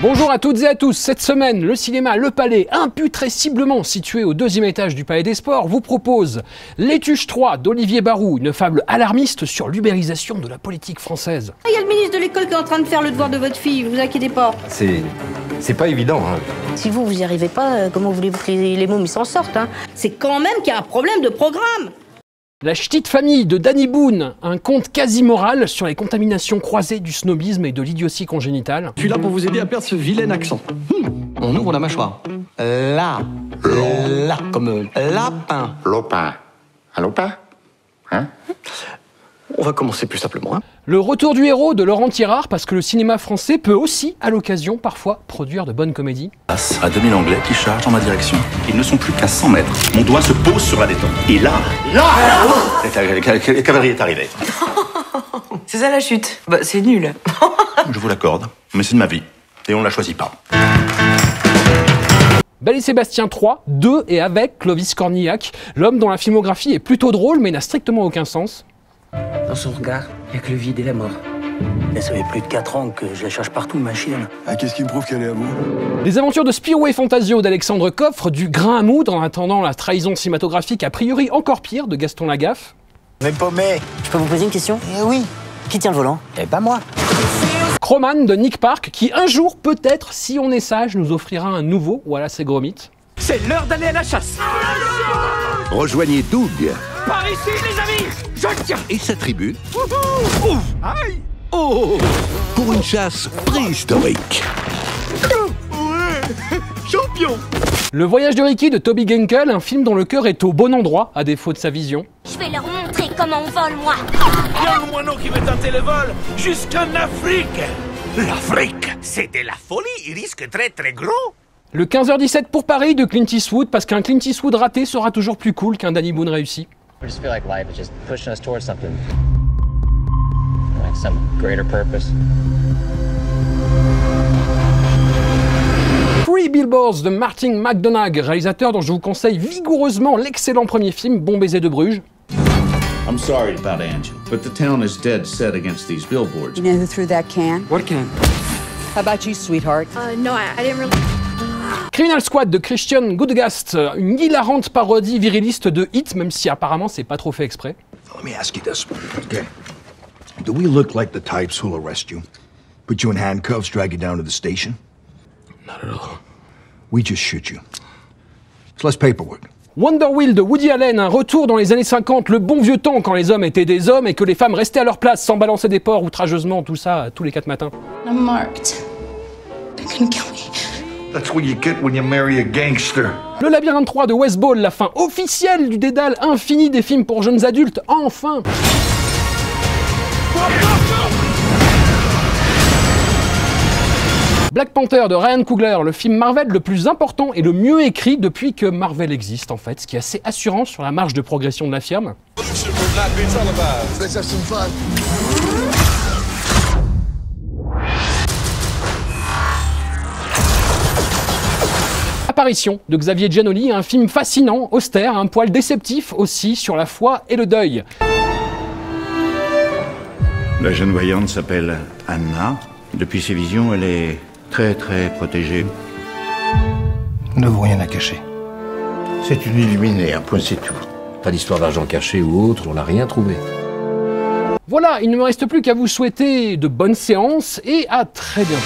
Bonjour à toutes et à tous. Cette semaine, le cinéma Le Palais, imputresciblement situé au 2e étage du Palais des Sports, vous propose Les Tuches 3 d'Olivier Barou, une fable alarmiste sur l'ubérisation de la politique française. Il y a le ministre de l'école qui est en train de faire le devoir de votre fille, vous inquiétez pas. C'est pas évident, hein. Si vous n'y arrivez pas, comment voulez-vous que les mômes s'en sortent, hein? C'est quand même qu'il y a un problème de programme. La Ch'tite famille de Danny Boone, un conte quasi moral sur les contaminations croisées du snobisme et de l'idiotie congénitale. Je suis là pour vous aider à perdre ce vilain accent. On ouvre la mâchoire. Là, comme lapin. Lopin. Un lopin? Hein? On va commencer plus simplement. Hein. Le retour du héros de Laurent Tirard, parce que le cinéma français peut aussi, à l'occasion, parfois, produire de bonnes comédies. Face à 2000 Anglais qui chargent en ma direction. Ils ne sont plus qu'à 100 mètres. Mon doigt se pose sur la détente. Et là, la cavalerie est arrivée. C'est ça la chute. Bah, c'est nul. Je vous l'accorde, mais c'est de ma vie. Et on ne la choisit pas. Belle et Sébastien 3, de et avec Clovis Cornillac, l'homme dont la filmographie est plutôt drôle mais n'a strictement aucun sens. Dans son regard, il n'y a que le vide et la mort. Mais ça fait plus de 4 ans que je la cherche partout, ma chienne. Ah, qu'est-ce qui me prouve qu'elle est à vous? Les aventures de Spirou et Fantasio d'Alexandre Coffre, du grain à moudre en attendant la trahison cinématographique a priori encore pire de Gaston Lagaffe. Mais paumé. Je peux vous poser une question? Eh oui. Qui tient le volant? Eh ben moi. Croman de Nick Park, qui un jour, peut-être, si on est sage, nous offrira un nouveau Voilà c'est gros mythe. C'est l'heure d'aller à la chasse. Rejoignez Doug Par ici, les amis. Je tiens. et sa tribu Aïe. pour une chasse préhistorique. Champion. Le voyage de Ricky de Toby Genkel, un film dont le cœur est au bon endroit, à défaut de sa vision. Je vais leur montrer comment on vole, moi. Il y a un moineau qui veut tenter le vol jusqu'en Afrique. L'Afrique, c'est de la folie, il risque très très gros. Le 15h17 pour Paris de Clint Eastwood, parce qu'un Clint Eastwood raté sera toujours plus cool qu'un Danny Boone réussi. I just feel like life is just pushing us towards something, like some greater purpose. 3 Billboards de Martin McDonagh, réalisateur dont je vous conseille vigoureusement l'excellent premier film Bon baiser de Bruges. I'm sorry about Angie, but the town is dead set against these billboards. You know who threw that can? What can? How about you, sweetheart? No, I didn't really... Criminal Squad de Christian Gudegast, une hilarante parodie viriliste de Hit, même si apparemment c'est pas trop fait exprès. Let me ask you this, okay? Do we look like the types who'll arrest you, put you in handcuffs, drag you down to the station? Not at all. We just shoot you. It's less paperwork. Wonder Wheel de Woody Allen, un retour dans les années 50, le bon vieux temps quand les hommes étaient des hommes et que les femmes restaient à leur place sans balancer des porcs outrageusement, tout ça tous les 4 matins. I'm marked. They're gonna kill me. That's what you get when you marry a gangster. Le Labyrinthe 3 de Wes Ball, la fin officielle du dédale infini des films pour jeunes adultes, enfin. Black Panther de Ryan Coogler, le film Marvel le plus important et le mieux écrit depuis que Marvel existe en fait, ce qui est assez assurant sur la marge de progression de la firme. Apparition de Xavier Giannoli, un film fascinant, austère, un poil déceptif aussi sur la foi et le deuil. La jeune voyante s'appelle Anna. Depuis ses visions, elle est très très protégée. Nous n'avons rien à cacher. C'est une illuminée, un point c'est tout. Pas d'histoire d'argent caché ou autre, on n'a rien trouvé. Voilà, il ne me reste plus qu'à vous souhaiter de bonnes séances et à très bientôt.